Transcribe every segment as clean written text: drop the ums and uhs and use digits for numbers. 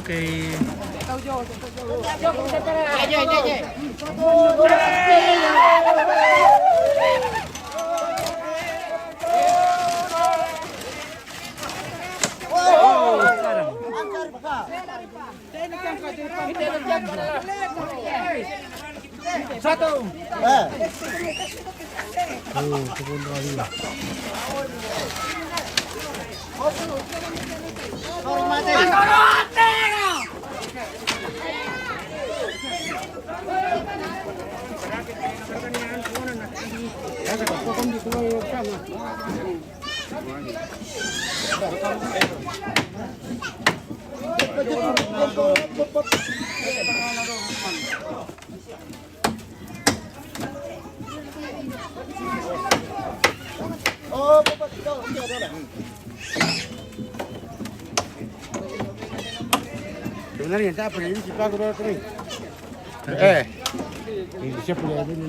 Okay. Satu. Turun lagi. Oh, bapak kita ada. Sebenarnya siapa ini si Pak Guru ini? Ini siapa ini?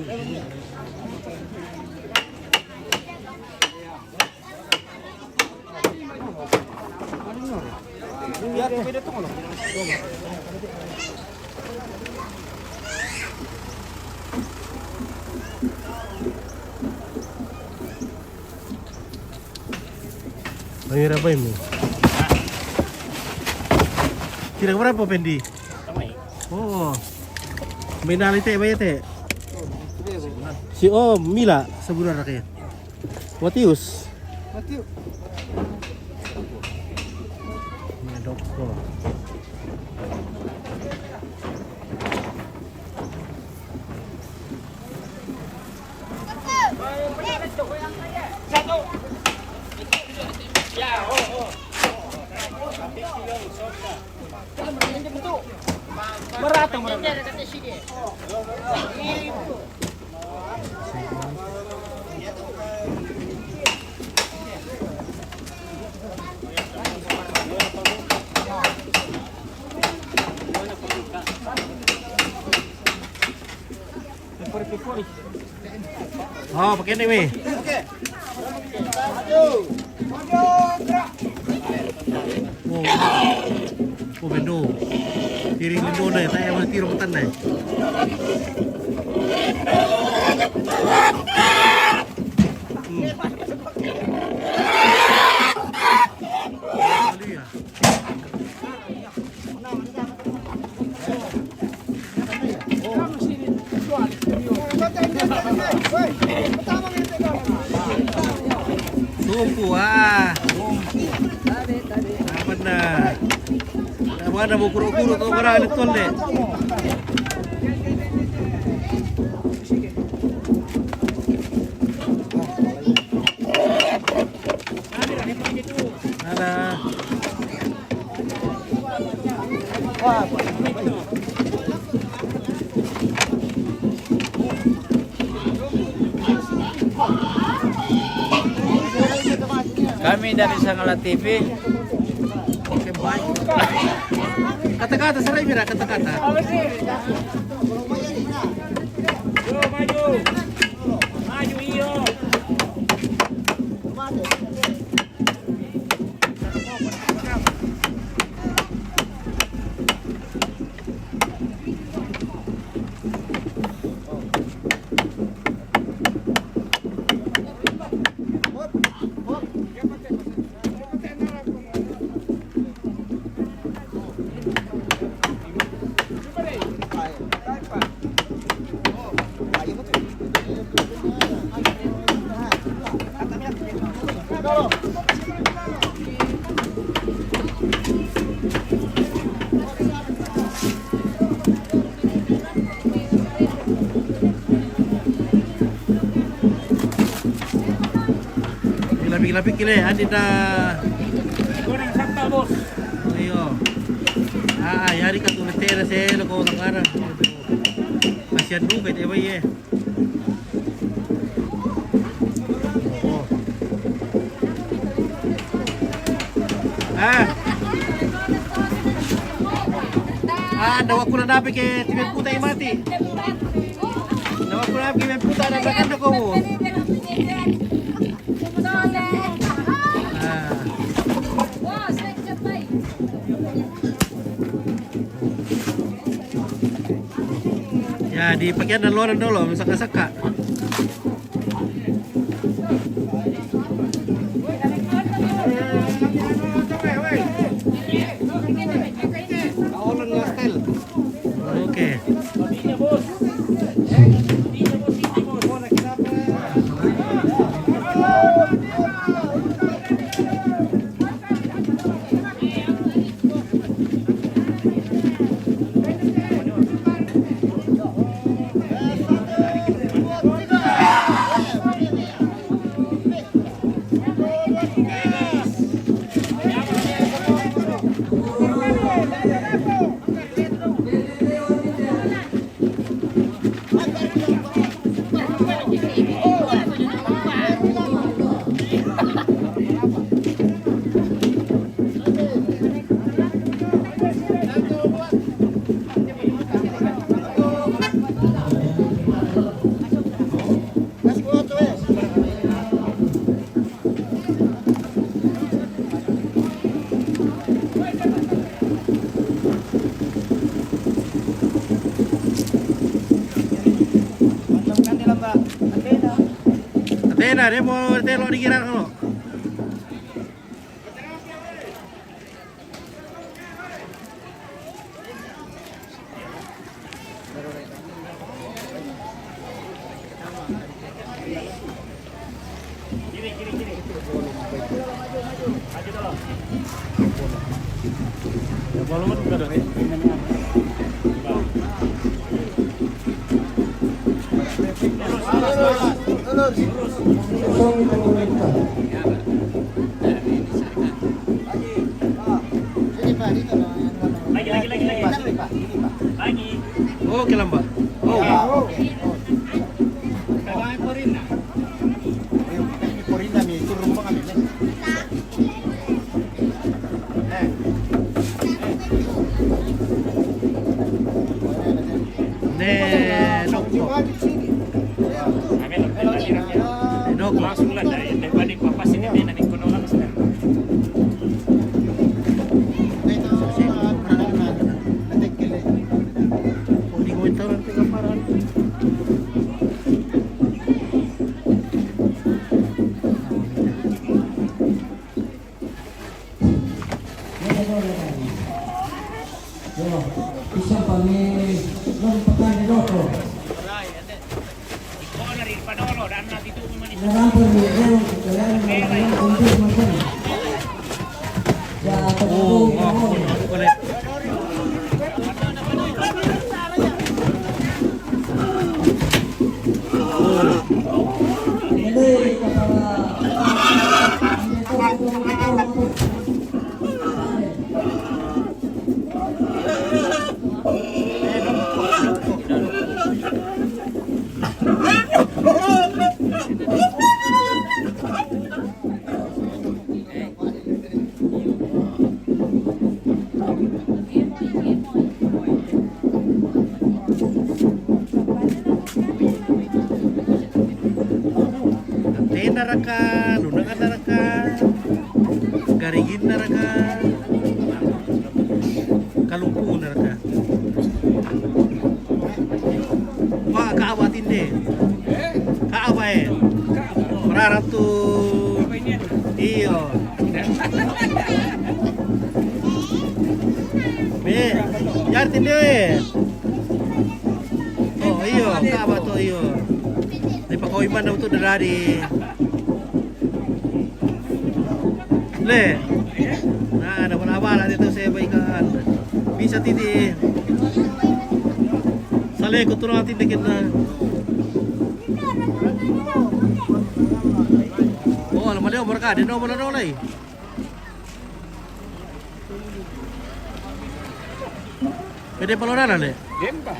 Ya, beda tuh loh. Mahirap ba yun? Kira berapa Pendi? Oh, may nalite ba yate? Si Mila sebulan rakyat. Matius. Medok ko. Barato mo. Oh, pakai ini weh. Oke. Oh, bendo. Piring bendo na, tayo mga tiro matan na. Sumpu aman na. Apa na mo kuro-kuro to para elektron deh. Ada. Kami dari Sangala TV. Oke, baik. Kata-kata serai mira kata-kata. Yo maju. Maju iyo. Labik-labik kile, adi da. Goreng sakta bos. Ayo. Yari ka tulis tera se loko nakara. Kasihan du kay tebay eh. Dawa ko na dapat kay tibig puta imati. Dawa ko na kay puta na bakanda ko mo. Ya, di bagian dan luar dulu, saka-saka. Oke. Atena, dia mau telok di kira lo. Lagi. Oh, kilang ba? Oh. Langsung lah dari daripada papasin ini nanti kono langsung. Bisa kami lompatan di doko. Narampun di dalam kalian melakukan untuk makan. Ya, Oh, boleh. ini kepala Naraka, lunakan naraka, garigin naraka, kalungku naraka. Wah, kaawatin deh. Kaawain. Merarat tuh. Iyo. Be, jartin deh. Oh, iyo, kaawat tuh iyo. Di pakawiman daw tuh dari. Le, nah dapat abala dito sa baikan. Bisa titi. Sale ko tulong natin dikit na. Oh, alam mo mereka di nomor nolay. Pwede paloran ale. Demba.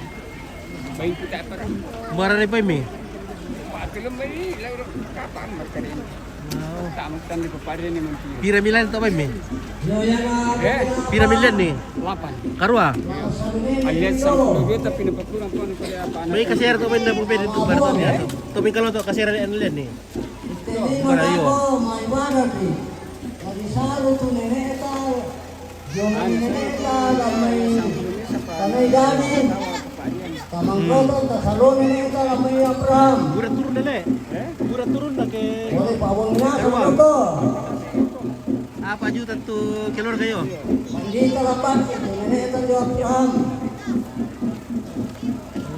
Baik kita apa? Marani pa mi. Patulong may lauro kapan markarin. Tamang tanda ko pa rin naman tiyo. Pira milan to pa mi. Pira milan ni. 8. Karua. Alias sa lugar tapi napakulang ko ano kaya paano. May kasir to pa na pwede to para to niya. To mi kalo to kasir ni anlen ni. Para yo. Tamang kono ta salon ni ita lamay Abraham. Udah turun dah le. Udah turun dah ke. Boleh pawang na Ewa. ko. Apa juta tu kelor kayo? Mandi ta lapat ito ni ita ni Abraham.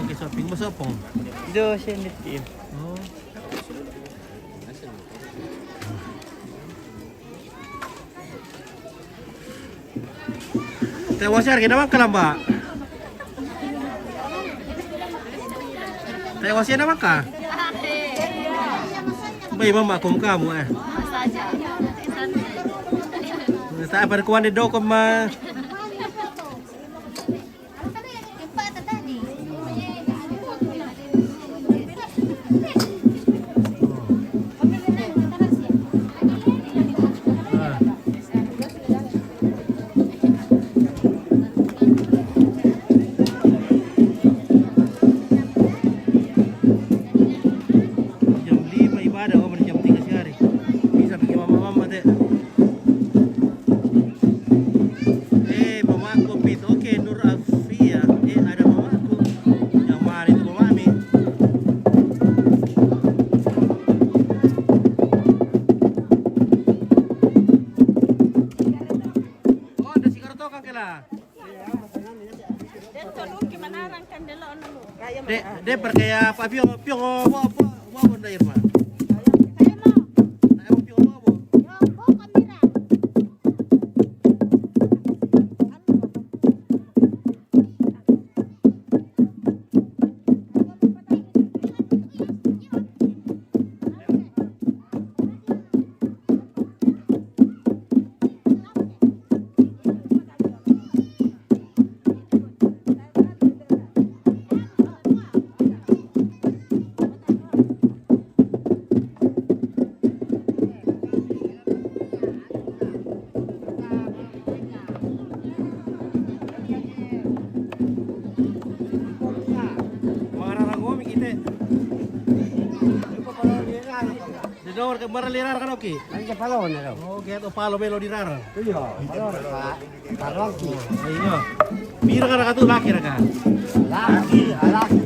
Oke, shopping mo sopong. Ito siya nitin. Oh. Tewasnya harga naman kalamba. Tewasnya naman ka. Bay mama kum kamu eh. Saya berkuan di dokom ma. Jam 5 ibadah, oh jam 3 sehari. Bisa bikin mama-mama deh. Mamaku pit. Oke, Nur Afia. Ada mamaku. Yang mana itu mami? Oh, ada sigaret tokang kela. De perkaya apa piong piong wa benda Irma. Saya mau piong apa? Didor ke maralirar kan oke. Ang palaw na raw. Oh, kaya to palo melo dirar. Iyo, palaw ka. Tarangki. Ayo. Bira ka tu laki ra ka. Laki, alaki.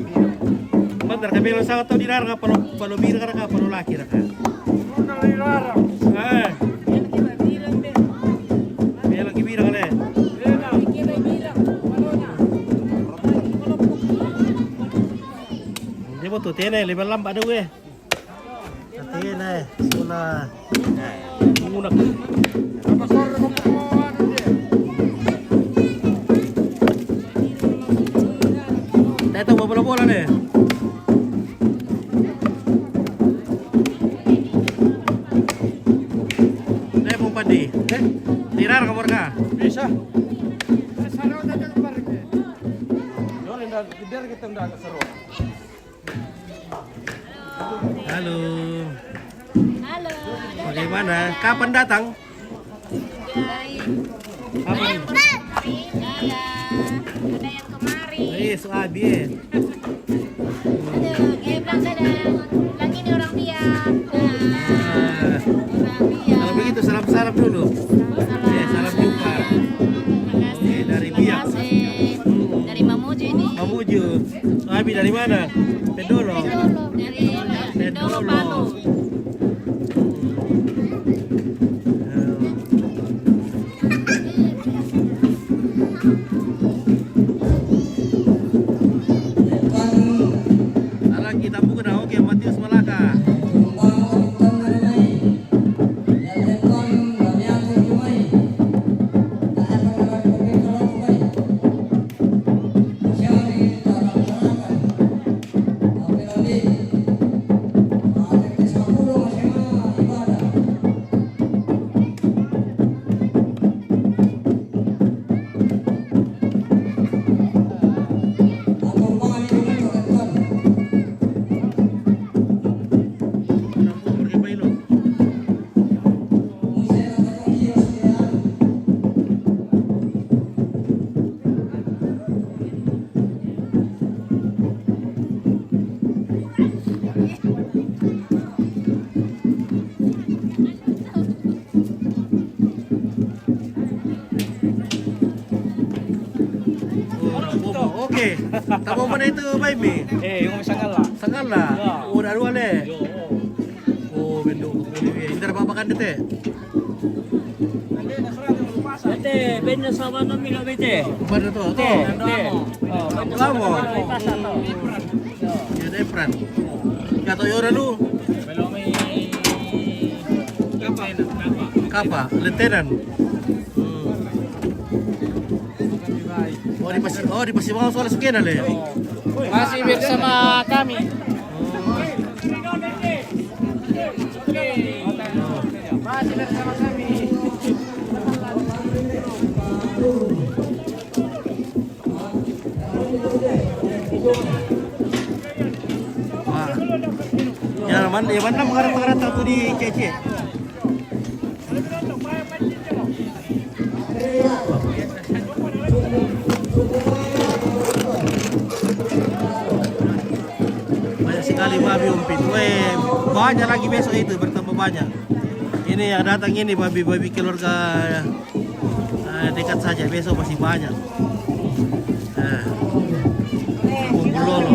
Bener ka melo sangat to dirar ka palo bira ka palo laki ra ka. Ano nilaro? Eh. Melo ki bira ka le. Dia mo to tene lebih lambat ada we. Tene sula. Muna. Apa sorry mo po ano di? Dito mo bola ne. Dai mo padi. Tirar ka morka. Bisa. Saro na dyan parke. Doon na gider kita ndak saro. Halo. Halo. Bagaimana? Kapan datang? Kapan? Ada yang kemarin. Suabi eh. Bilang saja. Bilang ini orang dia. Ah, Orang dia. kalau begitu salam-salam dulu. Salam jumpa. Makasih. Dari Biak. Makasih. Dari Mamuju ini. Mamuju. Suabi dari mana? Pedolo. Dari Pedolo Palu. Kan Kita bukan oke Matius Malaka. Tamo mana itu baby? Yung isang ala. Sangala. Udah dua le. Oh, bendo. Indra papakan dete. Ate, benda sama na mila bete. Pada tu. Ate, Lamo. pasa to. Ya Efran. Kato yora lu. Belum may Kapa, Lieutenant. Oh di Pasimao soal sekian le. masih bersama kami. Masih bersama kami. Wah. Ya mana mengarah tu di Cece. Banyak sekali babi umpit. Weh, banyak lagi besok itu bertambah banyak. Ini yang datang ini babi-babi keluarga dekat saja. Besok masih banyak. Lolo.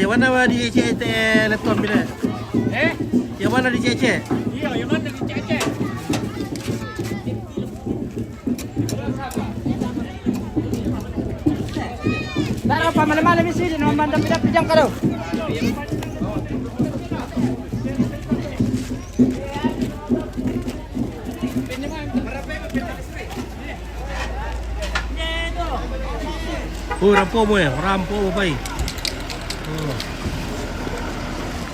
Yang mana di CC laptop bila? Yang mana di CC? Iya, yang mana di Cece? Tara pa malam-malam di sini, naman dapat-dapat ka daw. Oh, rampo mo bay. Oh.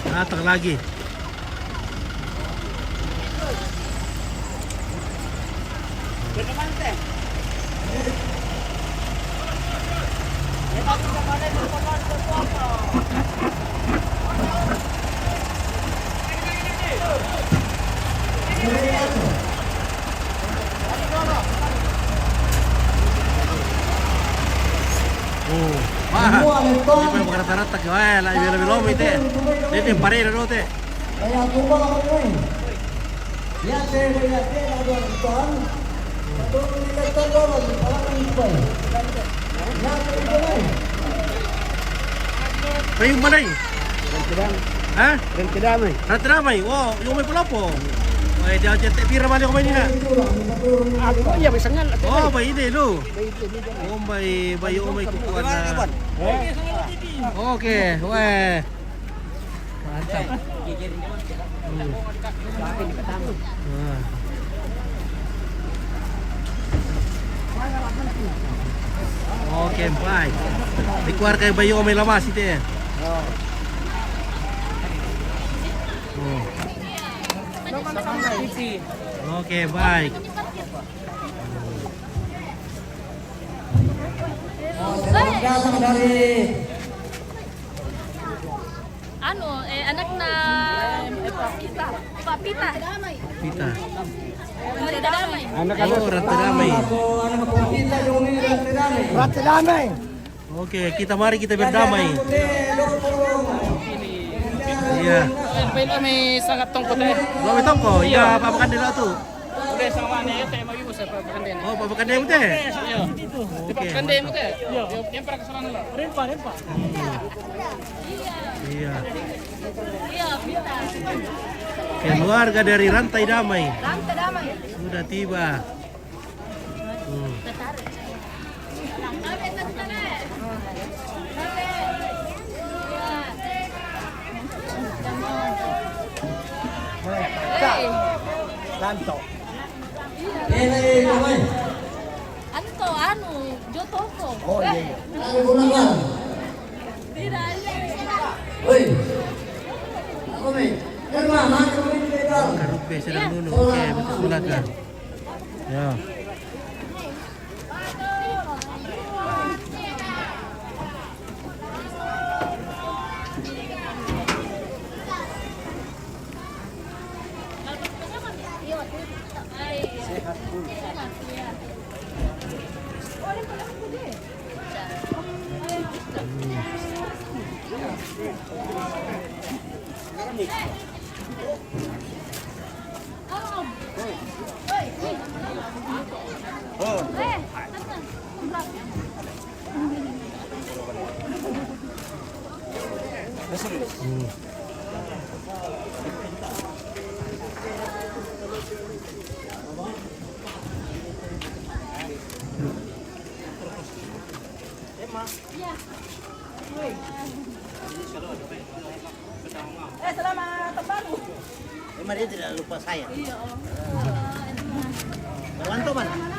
Datang lagi. Semua lektor. Di pa rata-rata ke wala lebih lomo ite. Dito parera no te. Kaya tumbang ako ngayon. Yan, sir, kaya ada lektor. Patulong ni lektor doon. Parang ipay. Yan, sir, ipay. Payung balay. Ha? Rentidamay. Ratramay. Wow, yung may pulapo. Ay, dia cete pira balik ko ba nina? Ako iya may sangal. Oh, bay ide lo. Oh, bay bayo may kukuha na. Okay, weh. Mantap. Okay, bye. Dikeluar kayak bayo may lamas itu ya. Okay, bye. Datang dari Anak na kita, Papita. Pita. Damay. Oh, Ratu Damai. anak kita yung ni Rantidamay. Rentidamay. Oke, mari kita berdamai. Iya. Pwede may sangat tungkol eh. Lo betong ko, iya papakan dila tu. Udah sama ni ito may ibu sa pagkakande. Oh, papakan dia mute. Iya. Oke. Pagkakande mo te. Yung para kasalan nila. Rempa. Iya. Iya, Pita. Keluarga dari Rantai Damai Rantai Damai. sudah tiba. Lanto. Damay. Jotoko. Oh iya. Ano bulangan? Oi. Ako may. Mama, kami ni Pedro. Karupe sedang nunu. Oke, betul sulat kan. Ya. Selamat tahun baru. Emang dia tidak lupa saya. Wanto mana? Sana.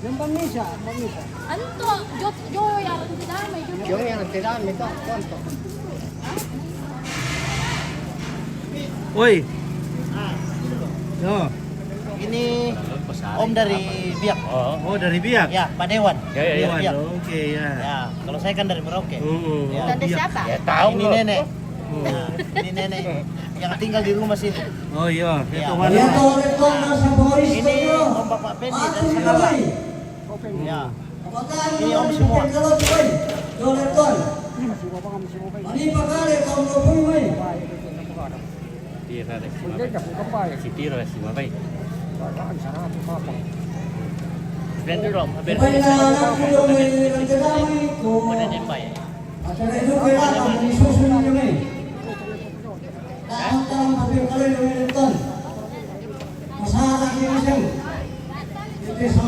Yung pamisa, pamisa. Ano to? Jo yang damay. Yung yang tinami ito, konto. Woi. Yo. Ini Om dari Biak. Oh dari Biak. Ya, Pak Dewan. Dewan. Biak. Oke ya. Ya, kalau saya kan dari Merauke. Ya. Tanda siapa? Ya tahu ini nenek. Nah, ini nenek yang tinggal di rumah sini. Oh iya, Ya. itu mana? Yan to, ulit ko nasa Boris Ini Pedro. Om Bapak Pendi At dari si Sangatta. Kamay. Ya. Kapag Ini Om semua. Kalot ko eh. Ulit ko. Ani pa kali kung lupoy mo eh. Kapag na nakulo mo yung nagkadamay ko. At ang ito kaya ang isusunod nyo eh. Kahit ang papel kali ng ulit ko. Masaha kayo siya. Ito sa